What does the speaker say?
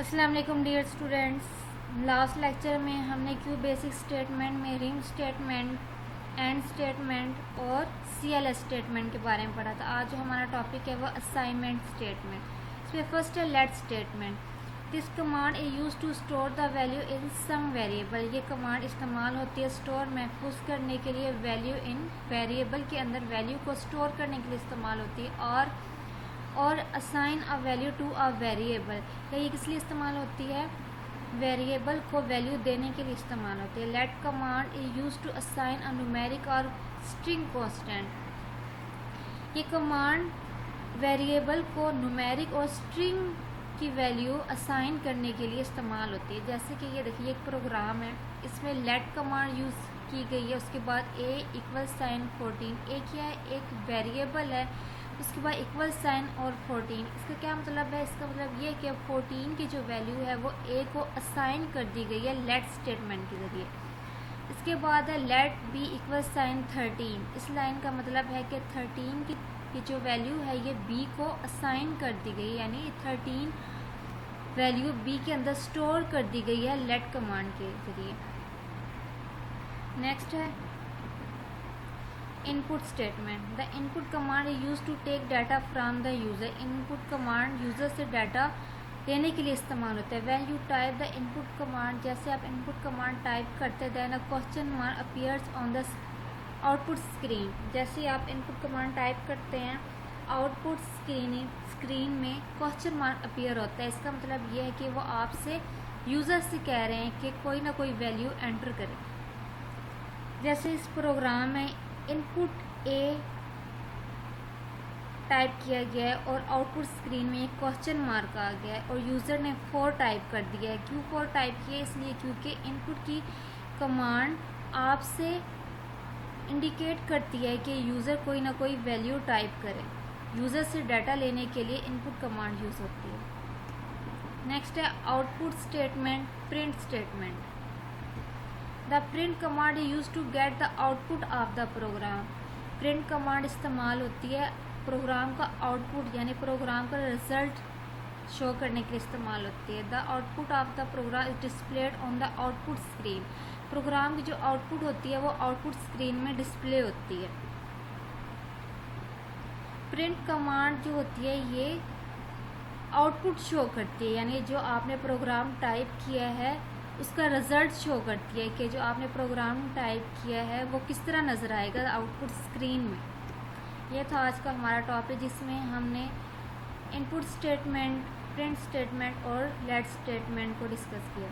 السلام علیکم dear students. Last lecture میں ہم نے کیو بیسک اسٹیٹمنٹ میں رنگ اسٹیٹمنٹ اینڈ اسٹیٹمنٹ اور سی ایل اسٹیٹمنٹ کے بارے میں پڑھا تھا. آج جو ہمارا ٹاپک ہے وہ اسائنمنٹ اسٹیٹمنٹ. اس میں فرسٹ ہے let statement. This command is use to store the value in some variable. یہ کمانڈ استعمال ہوتی ہے اسٹور محفوظ کرنے کے لیے ویلیو ان ویریبل کے اندر ویلیو کو اسٹور کرنے کے لیے استعمال ہوتی ہے. اور assign a value to a variable. یہ کس لیے استعمال ہوتی ہے؟ ویریبل کو ویلیو دینے کے لیے استعمال ہوتی ہے. Let command is use to assign a numeric اور اسٹرنگ کانسٹنٹ. یہ کمانڈ ویریبل کو نومیرک اور اسٹرنگ کی ویلیو اسائن کرنے کے لیے استعمال ہوتی ہے. جیسے کہ یہ دیکھیے ایک پروگرام ہے, اس میں لیٹ کمانڈ یوز کی گئی ہے. اس کے بعد اے ایکول سائن 14. اے کیا ہے؟ ایک ویریبل ہے. اس کے بعد ایکول سائن اور 14. اس کا کیا مطلب ہے؟ اس کا مطلب یہ کہ 14 کی جو ویلیو ہے وہ اے کو اسائن کر دی گئی ہے لیٹ اسٹیٹمنٹ کے ذریعے. اس کے بعد ہے لیٹ بی ایکول سائن 13. اس لائن کا مطلب ہے کہ 13 کی جو ویلیو ہے یہ بی کو اسائن کر دی گئی, یعنی 13 ویلیو بی کے اندر اسٹور کر دی گئی ہے لیٹ کمانڈ کے ذریعے. نیکسٹ ہے input statement. The input command is used to take data from the user. input command user سے ڈیٹا لینے کے لیے استعمال ہوتا ہے. when you type the input command, جیسے آپ input command ٹائپ کرتے ہیں then a question mark appears on the output screen. جیسے آپ input command ٹائپ کرتے ہیں آؤٹ پٹ اسکرین میں question mark اپیئر ہوتا ہے. اس کا مطلب یہ ہے کہ وہ آپ سے یوزر سے کہہ رہے ہیں کہ کوئی نہ کوئی ویلیو انٹر کرے. جیسے اس پروگرام میں ان پٹ اے ٹائپ کیا گیا ہے اور آؤٹ پٹ اسکرین میں ایک کوشچن مارک آ گیا ہے اور یوزر نے 4 ٹائپ کر دیا ہے. کیوں 4 ٹائپ کیا ہے؟ اس لیے کیونکہ ان پٹ کی کمانڈ آپ سے انڈیکیٹ کرتی ہے کہ یوزر کوئی نہ کوئی ویلیو ٹائپ کرے. یوزر سے ڈیٹا لینے کے لیے ان پٹ کمانڈ یوز ہوتی ہے. نیکسٹ ہے output statement print statement. The print command is use to get the output of the program. Print command استعمال ہوتی ہے پروگرام کا آؤٹ پٹ یعنی پروگرام کا رزلٹ شو کرنے کے لیے استعمال ہوتی ہے. The output of the program is displayed on the output screen. Program کی جو آؤٹ پٹ ہوتی ہے وہ آؤٹ پٹ اسکرین میں ڈسپلے ہوتی ہے. پرنٹ کمانڈ جو ہوتی ہے یہ آؤٹ پٹ شو کرتی ہے, یعنی جو آپ نے پروگرام ٹائپ کیا ہے اس کا رزلٹ شو کرتی ہے کہ جو آپ نے پروگرام ٹائپ کیا ہے وہ کس طرح نظر آئے گا آؤٹ پٹ اسکرین میں. یہ تھا آج کا ہمارا ٹاپک جس میں ہم نے ان پٹ اسٹیٹمنٹ, پرنٹ اسٹیٹمنٹ اور لیٹ اسٹیٹمنٹ کو ڈسکس کیا.